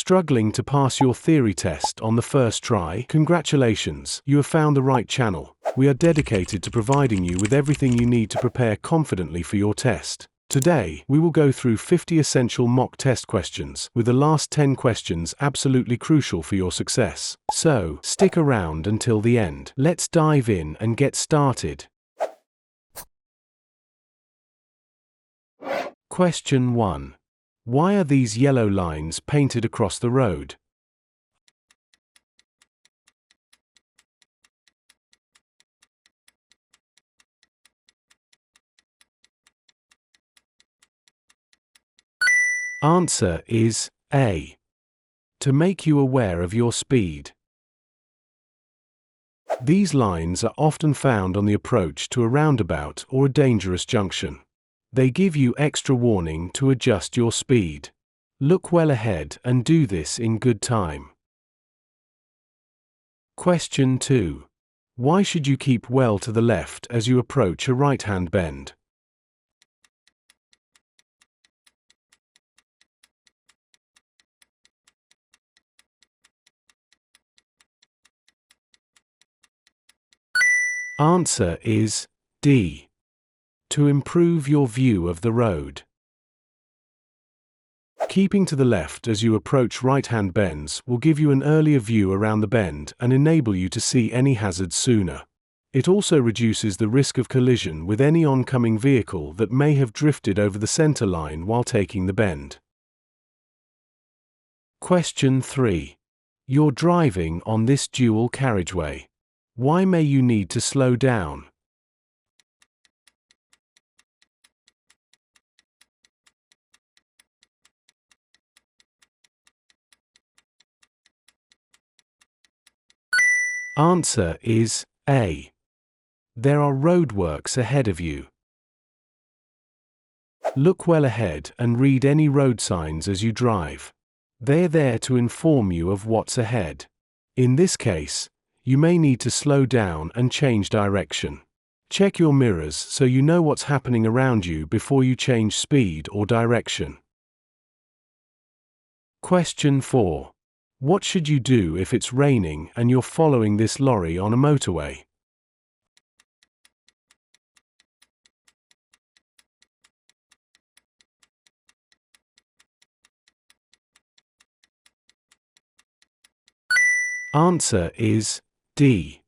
Struggling to pass your theory test on the first try? Congratulations, you have found the right channel. We are dedicated to providing you with everything you need to prepare confidently for your test. Today, we will go through 50 essential mock test questions, with the last 10 questions absolutely crucial for your success. So, stick around until the end. Let's dive in and get started. Question 1. Why are these yellow lines painted across the road? Answer is A. To make you aware of your speed. These lines are often found on the approach to a roundabout or a dangerous junction. They give you extra warning to adjust your speed. Look well ahead and do this in good time. Question 2. Why should you keep well to the left as you approach a right-hand bend? Answer is D. To improve your view of the road. Keeping to the left as you approach right-hand bends will give you an earlier view around the bend and enable you to see any hazards sooner. It also reduces the risk of collision with any oncoming vehicle that may have drifted over the center line while taking the bend. Question 3. You're driving on this dual carriageway. Why may you need to slow down? Answer is A. There are roadworks ahead of you. Look well ahead and read any road signs as you drive. They're there to inform you of what's ahead. In this case, you may need to slow down and change direction. Check your mirrors so you know what's happening around you before you change speed or direction. Question 4. What should you do if it's raining and you're following this lorry on a motorway? Answer is D.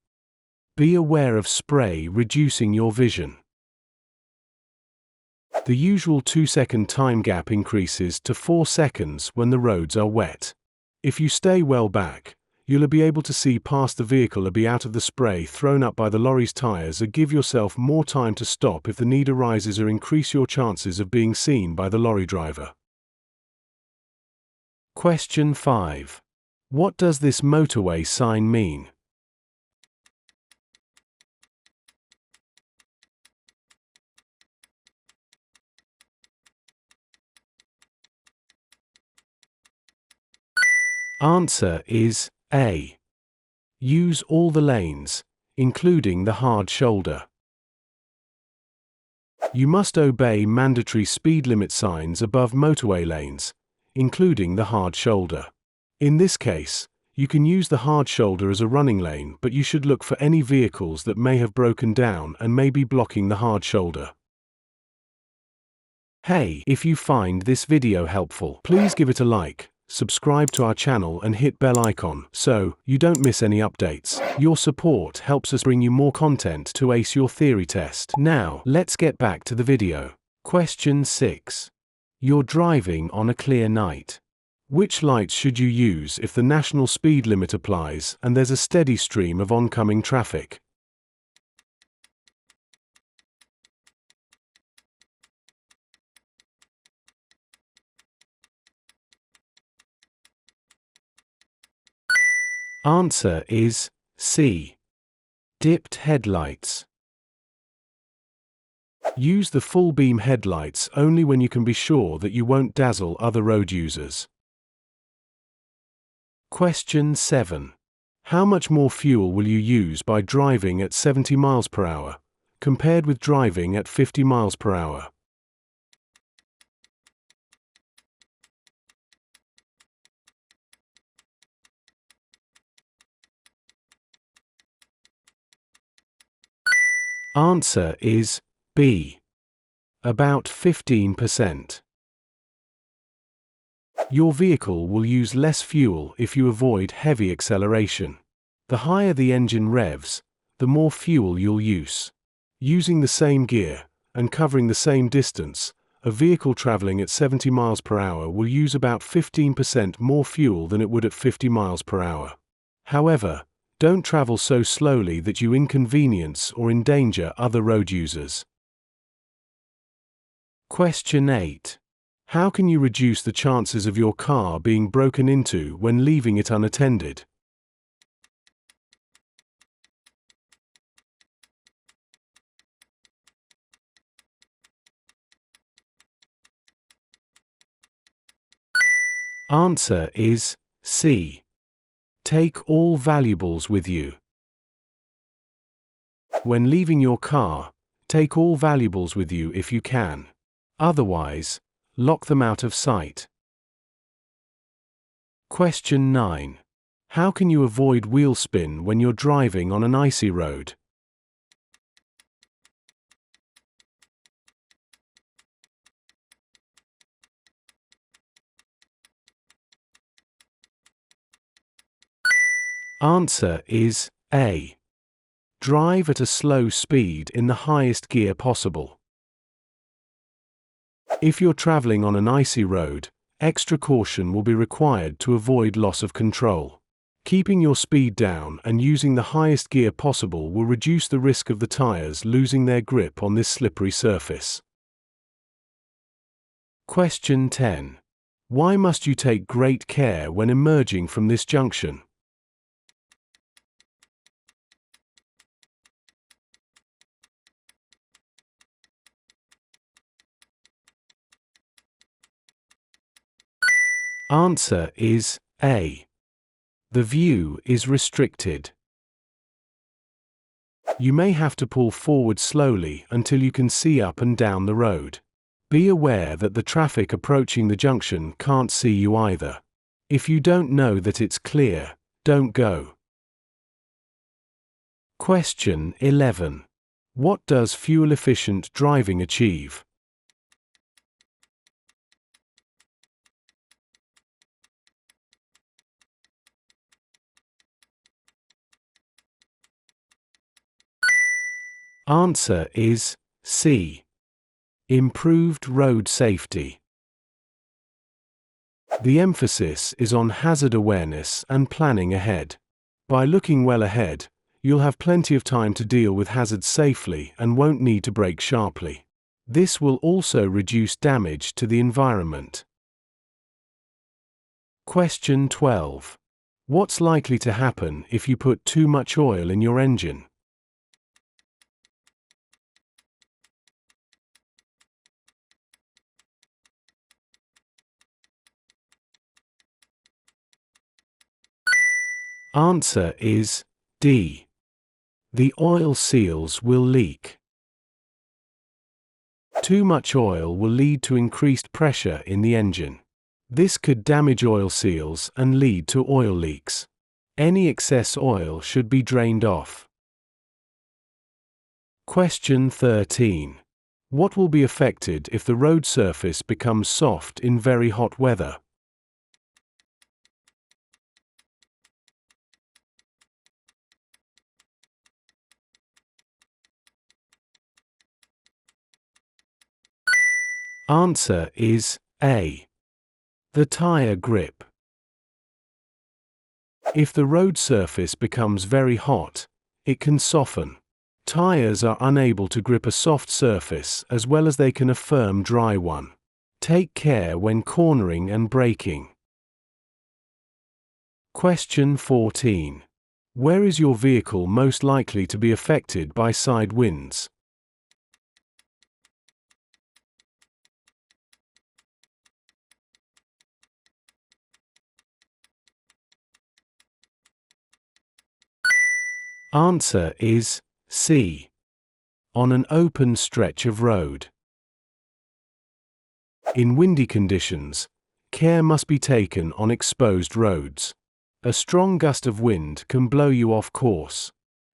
Be aware of spray reducing your vision. The usual 2-second time gap increases to 4 seconds when the roads are wet. If you stay well back, you'll be able to see past the vehicle or be out of the spray thrown up by the lorry's tires, or give yourself more time to stop if the need arises, or increase your chances of being seen by the lorry driver. Question 5. What does this motorway sign mean? Answer is A. Use all the lanes, including the hard shoulder. You must obey mandatory speed limit signs above motorway lanes, including the hard shoulder. In this case, you can use the hard shoulder as a running lane, but you should look for any vehicles that may have broken down and may be blocking the hard shoulder. Hey, if you find this video helpful, please give it a like. Subscribe to our channel and hit bell icon so you don't miss any updates. Your support helps us bring you more content to ace your theory test. Now, let's get back to the video. Question 6. You're driving on a clear night. Which lights should you use if the national speed limit applies and there's a steady stream of oncoming traffic? Answer is C. Dipped headlights. Use the full beam headlights only when you can be sure that you won't dazzle other road users. Question 7. How much more fuel will you use by driving at 70 miles per hour, compared with driving at 50 miles per hour? Answer is B. About 15%. Your vehicle will use less fuel if you avoid heavy acceleration. The higher the engine revs, the more fuel you'll use. Using the same gear and covering the same distance, a vehicle traveling at 70 miles per hour will use about 15% more fuel than it would at 50 miles per hour. However, don't travel so slowly that you inconvenience or endanger other road users. Question 8. How can you reduce the chances of your car being broken into when leaving it unattended? Answer is C. Take all valuables with you. When leaving your car, take all valuables with you if you can. Otherwise, lock them out of sight. Question 9. How can you avoid wheel spin when you're driving on an icy road? Answer is A. Drive at a slow speed in the highest gear possible. If you're traveling on an icy road, extra caution will be required to avoid loss of control. Keeping your speed down and using the highest gear possible will reduce the risk of the tires losing their grip on this slippery surface. Question 10. Why must you take great care when emerging from this junction? Answer is A. The view is restricted. You may have to pull forward slowly until you can see up and down the road. Be aware that the traffic approaching the junction can't see you either. If you don't know that it's clear, don't go. Question 11. What does fuel-efficient driving achieve? Answer is C. Improved road safety. The emphasis is on hazard awareness and planning ahead. By looking well ahead, you'll have plenty of time to deal with hazards safely and won't need to brake sharply. This will also reduce damage to the environment. Question 12. What's likely to happen if you put too much oil in your engine? Answer is D. The oil seals will leak. Too much oil will lead to increased pressure in the engine. This could damage oil seals and lead to oil leaks. Any excess oil should be drained off. Question 13. What will be affected if the road surface becomes soft in very hot weather? Answer is A. The tire grip. If the road surface becomes very hot, it can soften. Tires are unable to grip a soft surface as well as they can a firm dry one. Take care when cornering and braking. Question 14. Where is your vehicle most likely to be affected by side winds? Answer is C. On an open stretch of road. In windy conditions, care must be taken on exposed roads. A strong gust of wind can blow you off course.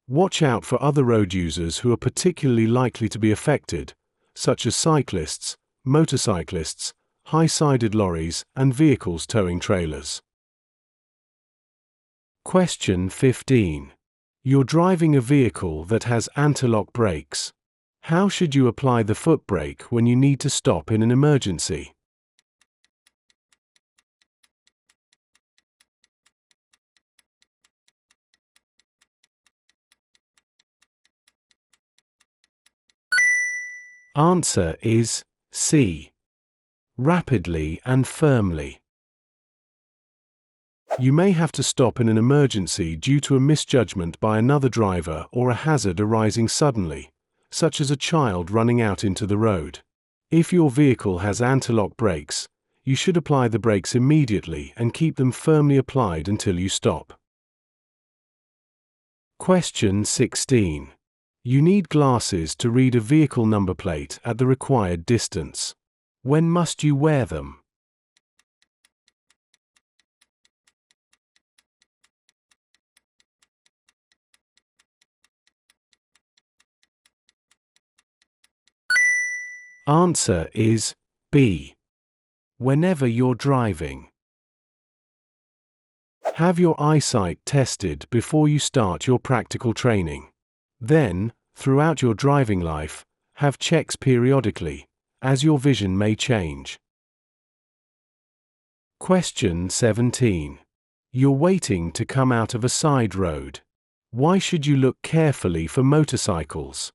Watch out for other road users who are particularly likely to be affected, such as cyclists, motorcyclists, high-sided lorries, and vehicles towing trailers. Question 15. You're driving a vehicle that has anti-lock brakes. How should you apply the foot brake when you need to stop in an emergency? Answer is C. Rapidly and firmly. You may have to stop in an emergency due to a misjudgment by another driver or a hazard arising suddenly, such as a child running out into the road. If your vehicle has anti-lock brakes, you should apply the brakes immediately and keep them firmly applied until you stop. Question 16. You need glasses to read a vehicle number plate at the required distance. When must you wear them? Answer is B. Whenever you're driving. Have your eyesight tested before you start your practical training. Then, throughout your driving life, have checks periodically, as your vision may change. Question 17. You're waiting to come out of a side road. Why should you look carefully for motorcycles?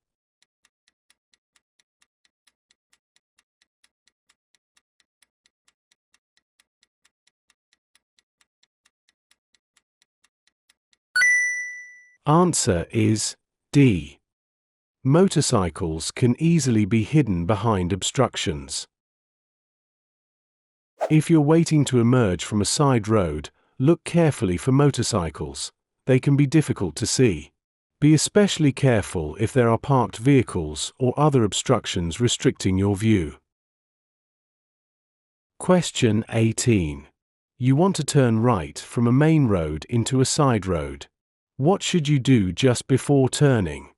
Answer is D. Motorcycles can easily be hidden behind obstructions. If you're waiting to emerge from a side road, look carefully for motorcycles. They can be difficult to see. Be especially careful if there are parked vehicles or other obstructions restricting your view. Question 18. You want to turn right from a main road into a side road. What should you do just before turning?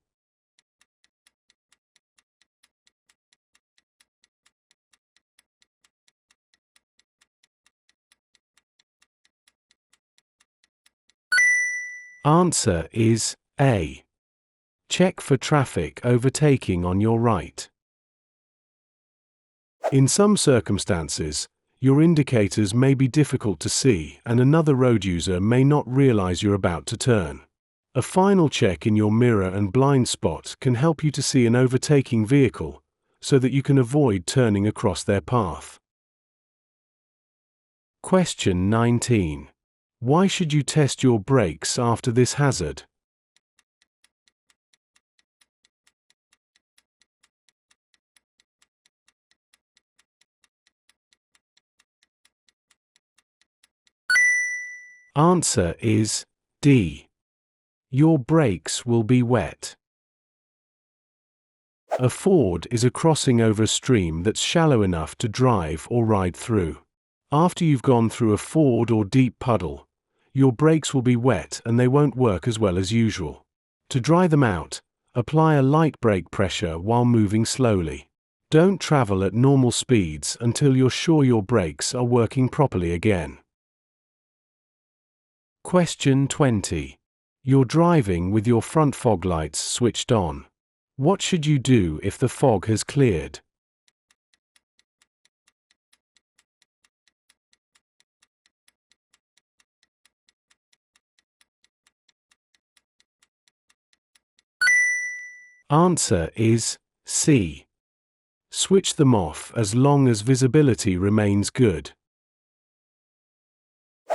Answer is A. Check for traffic overtaking on your right. In some circumstances, your indicators may be difficult to see and another road user may not realize you're about to turn. A final check in your mirror and blind spot can help you to see an overtaking vehicle so that you can avoid turning across their path. Question 19. Why should you test your brakes after this hazard? Answer is D. Your brakes will be wet. A ford is a crossing over a stream that's shallow enough to drive or ride through. After you've gone through a ford or deep puddle, your brakes will be wet and they won't work as well as usual. To dry them out, apply a light brake pressure while moving slowly. Don't travel at normal speeds until you're sure your brakes are working properly again. Question 20. You're driving with your front fog lights switched on. What should you do if the fog has cleared? Answer is C. Switch them off as long as visibility remains good.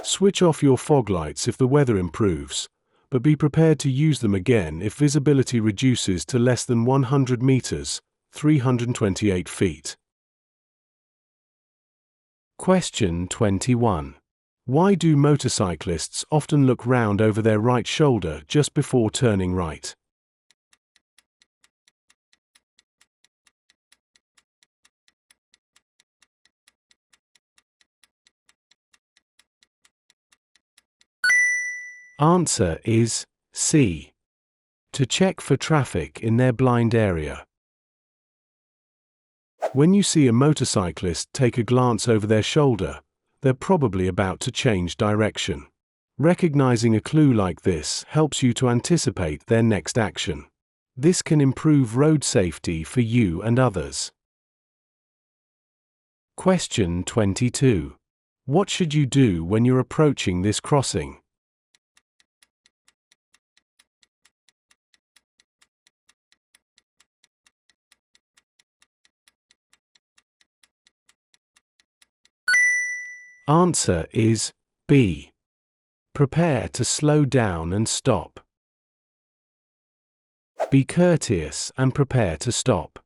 Switch off your fog lights if the weather improves, but be prepared to use them again if visibility reduces to less than 100 meters, 328 feet. Question 21. Why do motorcyclists often look round over their right shoulder just before turning right? Answer is C. to check for traffic in their blind area. When you see a motorcyclist take a glance over their shoulder, they're probably about to change direction. Recognizing a clue like this helps you to anticipate their next action. This can improve road safety for you and others. Question 22. What should you do when you're approaching this crossing? Answer is B. Prepare to slow down and stop. Be courteous and prepare to stop.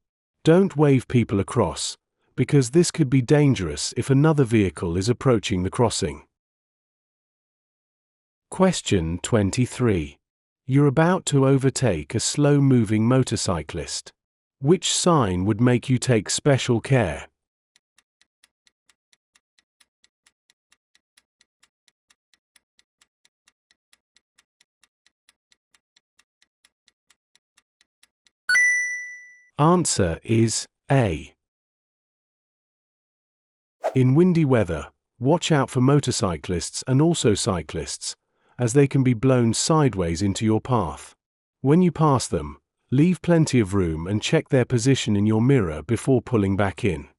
Don't wave people across, because this could be dangerous if another vehicle is approaching the crossing. Question 23. You're about to overtake a slow-moving motorcyclist. Which sign would make you take special care? Answer is A. In windy weather, watch out for motorcyclists and also cyclists, as they can be blown sideways into your path. When you pass them, leave plenty of room and check their position in your mirror before pulling back in.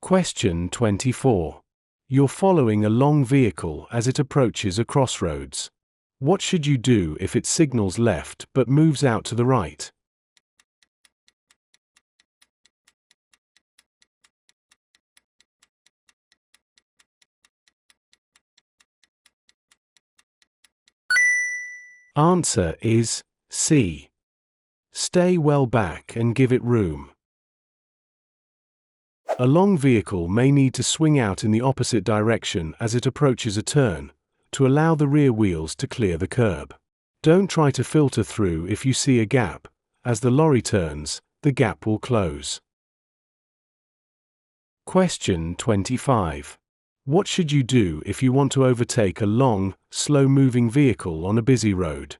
Question 24. You're following a long vehicle as it approaches a crossroads. What should you do if it signals left but moves out to the right? Answer is C. Stay well back and give it room. A long vehicle may need to swing out in the opposite direction as it approaches a turn, to allow the rear wheels to clear the curb. Don't try to filter through if you see a gap. As the lorry turns, the gap will close. Question 25. What should you do if you want to overtake a long, slow-moving vehicle on a busy road?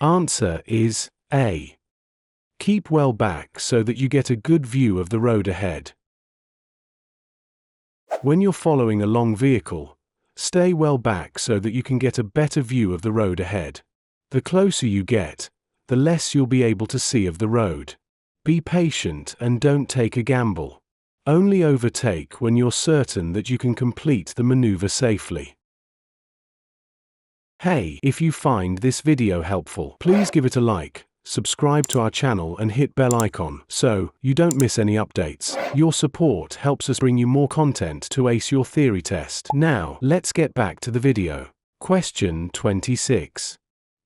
Answer is A. Keep well back so that you get a good view of the road ahead. When you're following a long vehicle, stay well back so that you can get a better view of the road ahead. The closer you get, the less you'll be able to see of the road. Be patient and don't take a gamble. Only overtake when you're certain that you can complete the maneuver safely. Hey, if you find this video helpful, please give it a like, subscribe to our channel and hit bell icon so you don't miss any updates. Your support helps us bring you more content to ace your theory test. Now, let's get back to the video. Question 26.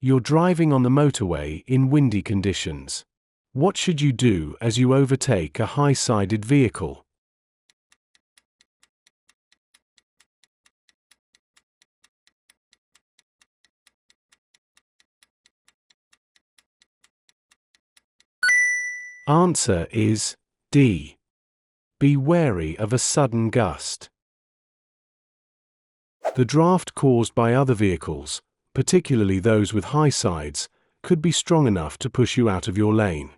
You're driving on the motorway in windy conditions. What should you do as you overtake a high-sided vehicle? Answer is D. Be wary of a sudden gust. The draft caused by other vehicles, particularly those with high sides, could be strong enough to push you out of your lane.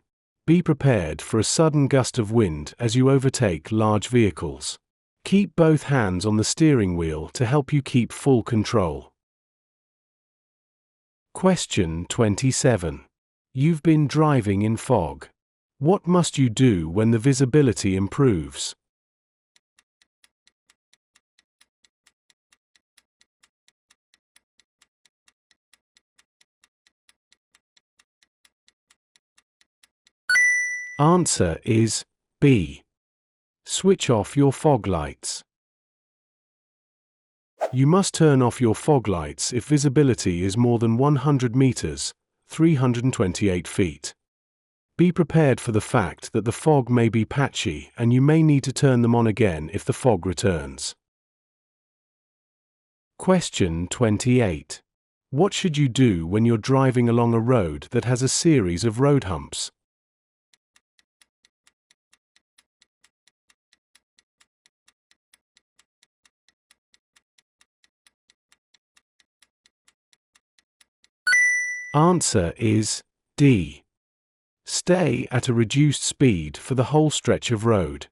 Be prepared for a sudden gust of wind as you overtake large vehicles. Keep both hands on the steering wheel to help you keep full control. Question 27. You've been driving in fog. What must you do when the visibility improves? Answer is B. Switch off your fog lights. You must turn off your fog lights if visibility is more than 100 meters, 328 feet. Be prepared for the fact that the fog may be patchy and you may need to turn them on again if the fog returns. Question 28. What should you do when you're driving along a road that has a series of road humps? Answer is D. Stay at a reduced speed for the whole stretch of road.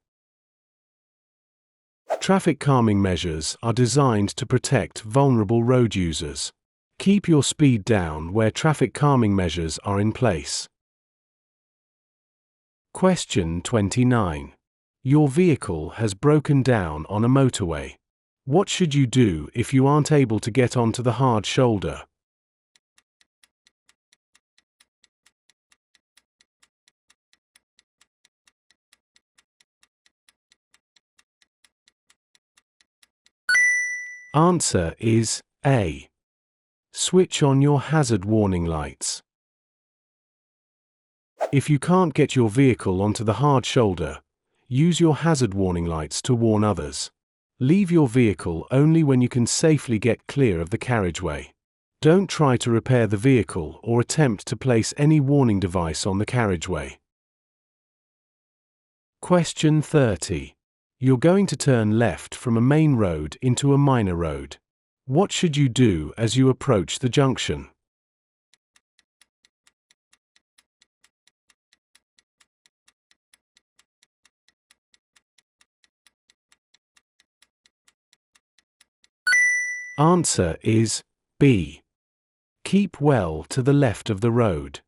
Traffic calming measures are designed to protect vulnerable road users. Keep your speed down where traffic calming measures are in place. Question 29. Your vehicle has broken down on a motorway. What should you do if you aren't able to get onto the hard shoulder? Answer is A. Switch on your hazard warning lights. If you can't get your vehicle onto the hard shoulder, use your hazard warning lights to warn others. Leave your vehicle only when you can safely get clear of the carriageway. Don't try to repair the vehicle or attempt to place any warning device on the carriageway. Question 30. You're going to turn left from a main road into a minor road. What should you do as you approach the junction? Answer is B. Keep well to the left of the road.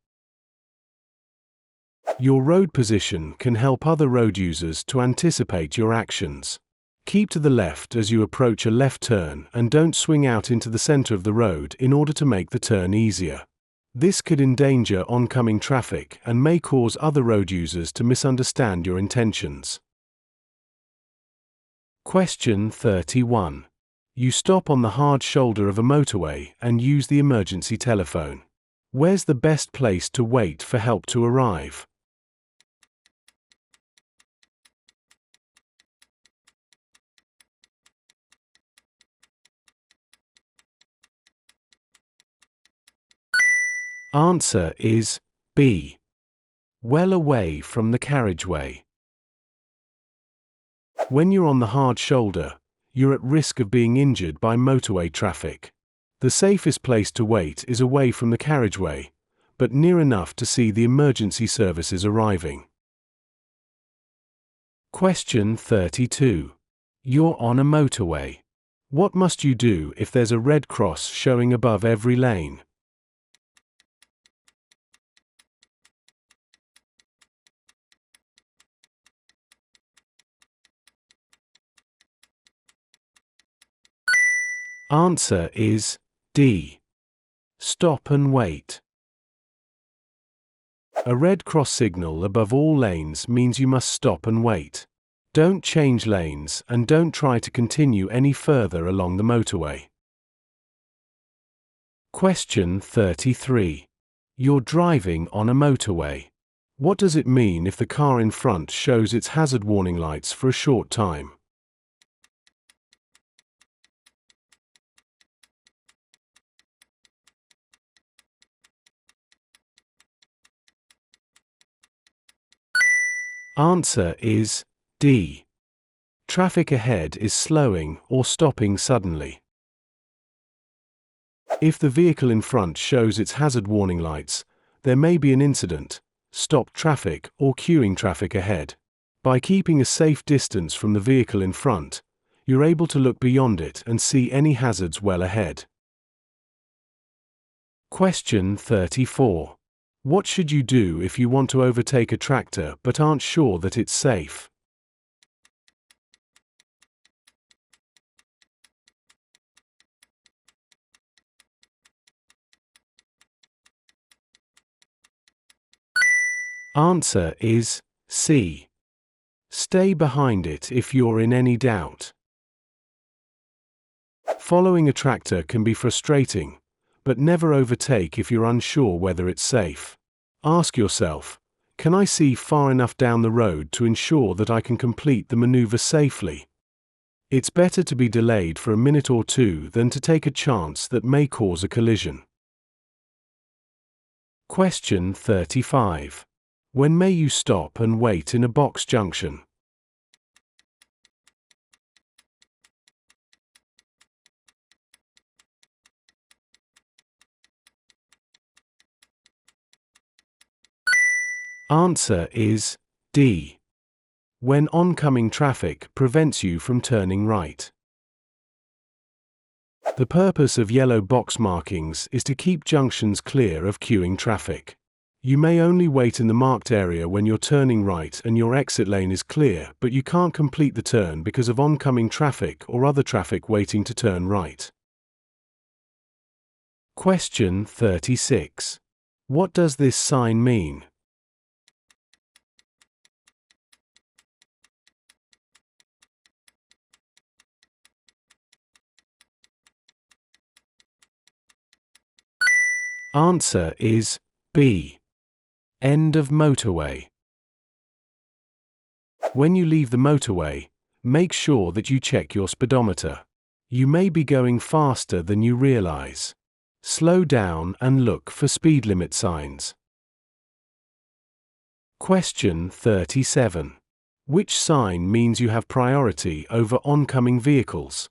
Your road position can help other road users to anticipate your actions. Keep to the left as you approach a left turn and don't swing out into the center of the road in order to make the turn easier. This could endanger oncoming traffic and may cause other road users to misunderstand your intentions. Question 31. You stop on the hard shoulder of a motorway and use the emergency telephone. Where's the best place to wait for help to arrive? Answer is B. Well away from the carriageway. When you're on the hard shoulder, you're at risk of being injured by motorway traffic. The safest place to wait is away from the carriageway, but near enough to see the emergency services arriving. Question 32. You're on a motorway. What must you do if there's a red cross showing above every lane? Answer is D. Stop and wait. A red cross signal above all lanes means you must stop and wait. Don't change lanes and don't try to continue any further along the motorway. Question 33. You're driving on a motorway. What does it mean if the car in front shows its hazard warning lights for a short time? Answer is D. Traffic ahead is slowing or stopping suddenly. If the vehicle in front shows its hazard warning lights, there may be an incident, stopped traffic, or queuing traffic ahead. By keeping a safe distance from the vehicle in front, you're able to look beyond it and see any hazards well ahead. Question 34. What should you do if you want to overtake a tractor but aren't sure that it's safe? Answer is C. Stay behind it if you're in any doubt. Following a tractor can be frustrating, but never overtake if you're unsure whether it's safe. Ask yourself, can I see far enough down the road to ensure that I can complete the maneuver safely? It's better to be delayed for a minute or two than to take a chance that may cause a collision. Question 35. When may you stop and wait in a box junction? Answer is D. When oncoming traffic prevents you from turning right. The purpose of yellow box markings is to keep junctions clear of queuing traffic. You may only wait in the marked area when you're turning right and your exit lane is clear, but you can't complete the turn because of oncoming traffic or other traffic waiting to turn right. Question 36. What does this sign mean? Answer is B. End of motorway. When you leave the motorway, make sure that you check your speedometer. You may be going faster than you realize. Slow down and look for speed limit signs. Question 37. Which sign means you have priority over oncoming vehicles?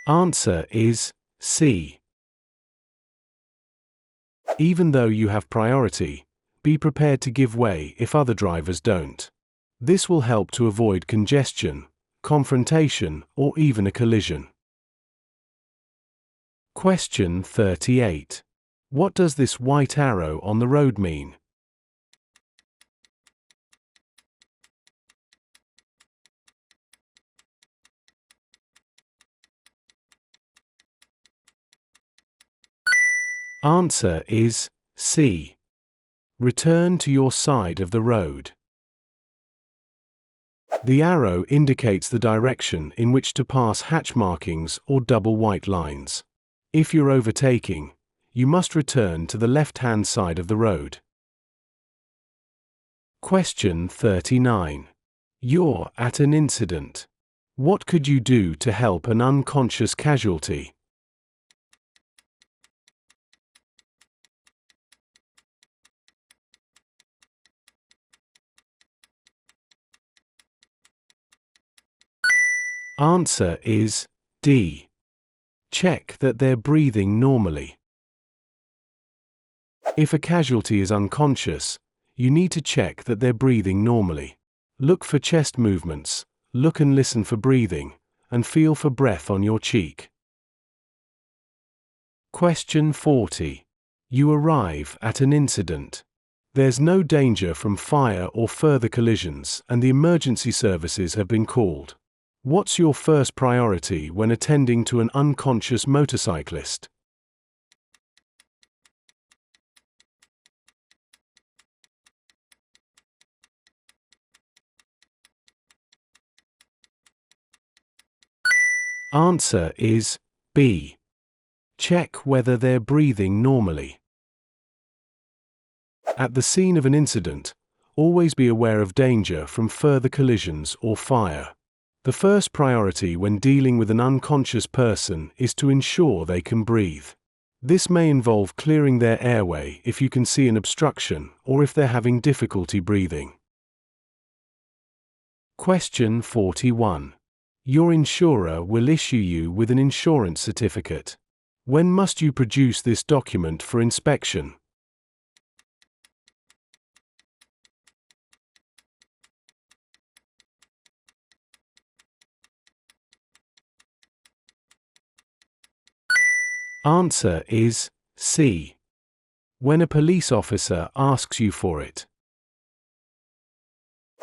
Answer is C. Even though you have priority, be prepared to give way if other drivers don't. This will help to avoid congestion, confrontation, or even a collision. Question 38. What does this white arrow on the road mean? Answer is C. Return to your side of the road. The arrow indicates the direction in which to pass hatch markings or double white lines. If you're overtaking, you must return to the left-hand side of the road. Question 39. You're at an incident. What could you do to help an unconscious casualty? Answer is D. Check that they're breathing normally. If a casualty is unconscious, you need to check that they're breathing normally. Look for chest movements, look and listen for breathing, and feel for breath on your cheek. Question 40. You arrive at an incident. There's no danger from fire or further collisions, and the emergency services have been called. What's your first priority when attending to an unconscious motorcyclist? Answer is B. Check whether they're breathing normally. At the scene of an incident, always be aware of danger from further collisions or fire. The first priority when dealing with an unconscious person is to ensure they can breathe. This may involve clearing their airway if you can see an obstruction or if they're having difficulty breathing. Question 41. Your insurer will issue you with an insurance certificate. When must you produce this document for inspection? Answer is C. When a police officer asks you for it.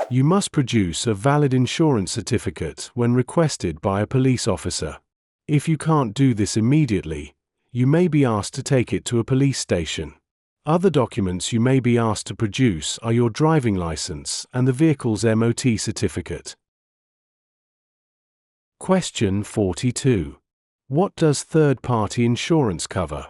You must produce a valid insurance certificate when requested by a police officer. If you can't do this immediately, you may be asked to take it to a police station. Other documents you may be asked to produce are your driving license and the vehicle's MOT certificate. Question 42. What does third-party insurance cover?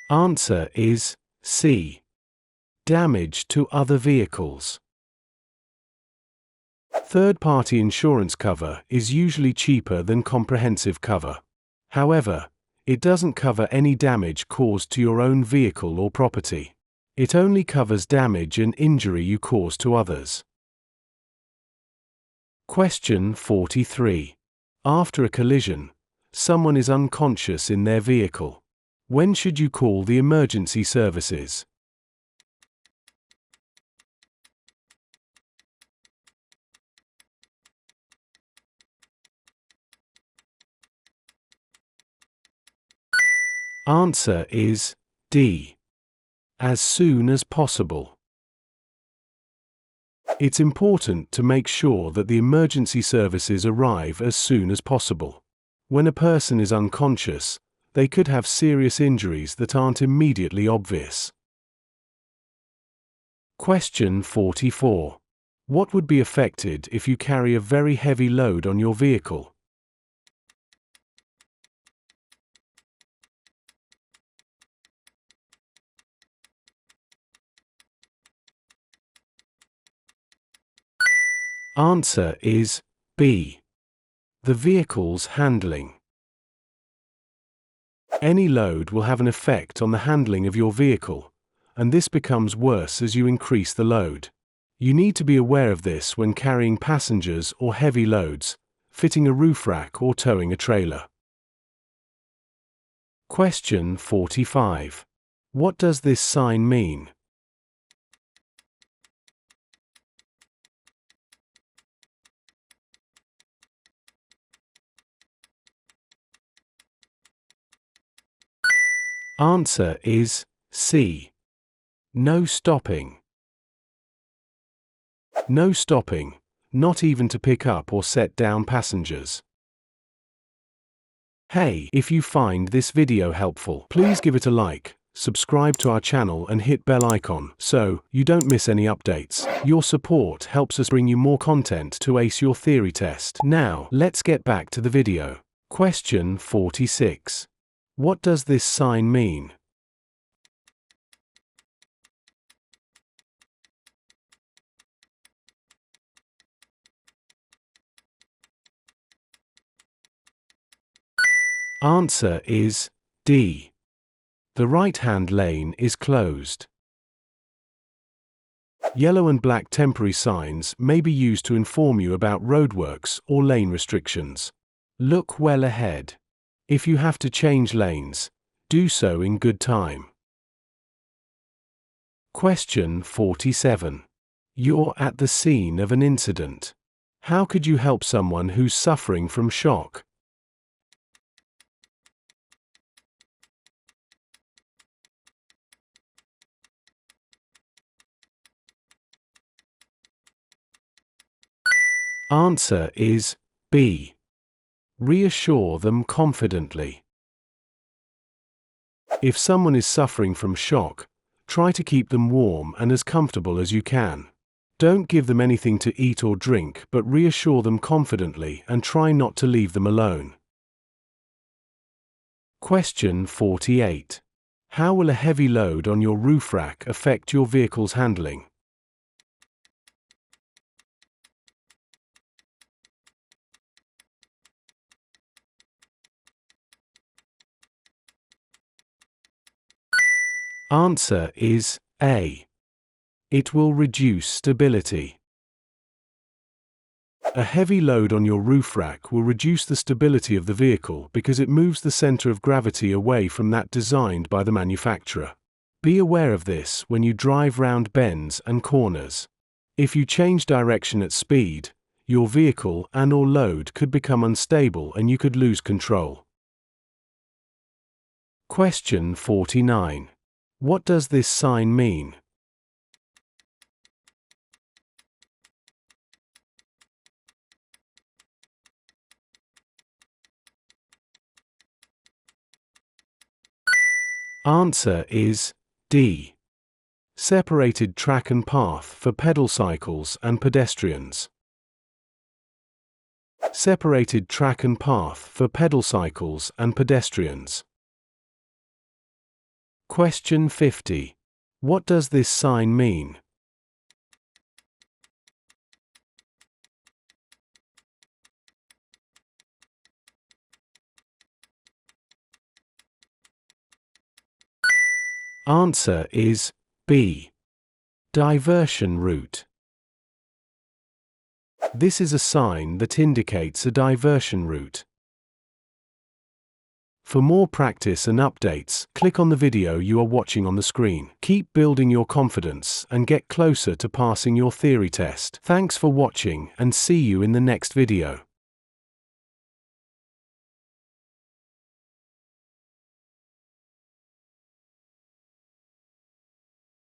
Answer is C. Damage to other vehicles. Third-party insurance cover is usually cheaper than comprehensive cover. However, it doesn't cover any damage caused to your own vehicle or property. It only covers damage and injury you cause to others. Question 43. After a collision, someone is unconscious in their vehicle. When should you call the emergency services? Answer is D. As soon as possible. It's important to make sure that the emergency services arrive as soon as possible. When a person is unconscious, they could have serious injuries that aren't immediately obvious. Question 44. What would be affected if you carry a very heavy load on your vehicle? Answer is B. The vehicle's handling. Any load will have an effect on the handling of your vehicle, and this becomes worse as you increase the load. You need to be aware of this when carrying passengers or heavy loads, fitting a roof rack or towing a trailer. Question 45. What does this sign mean? Answer is C. No stopping. No stopping, not even to pick up or set down passengers. Hey, if you find this video helpful, please give it a like, subscribe to our channel and hit bell icon so you don't miss any updates. Your support helps us bring you more content to ace your theory test. Now, let's get back to the video. Question 46. What does this sign mean? Answer is D. The right-hand lane is closed. Yellow and black temporary signs may be used to inform you about roadworks or lane restrictions. Look well ahead. If you have to change lanes, do so in good time. Question 47. You're at the scene of an incident. How could you help someone who's suffering from shock? Answer is B. Reassure them confidently. If someone is suffering from shock, try to keep them warm and as comfortable as you can. Don't give them anything to eat or drink, but reassure them confidently and try not to leave them alone. Question 48. How will a heavy load on your roof rack affect your vehicle's handling? Answer is A. It will reduce stability. A heavy load on your roof rack will reduce the stability of the vehicle because it moves the center of gravity away from that designed by the manufacturer. Be aware of this when you drive round bends and corners. If you change direction at speed, your vehicle and/or load could become unstable and you could lose control. Question 49. What does this sign mean? Answer is D. Separated track and path for pedal cycles and pedestrians. Separated track and path for pedal cycles and pedestrians. Question 50. What does this sign mean? Answer is B. Diversion route. This is a sign that indicates a diversion route. For more practice and updates, click on the video you are watching on the screen. Keep building your confidence and get closer to passing your theory test. Thanks for watching and see you in the next video.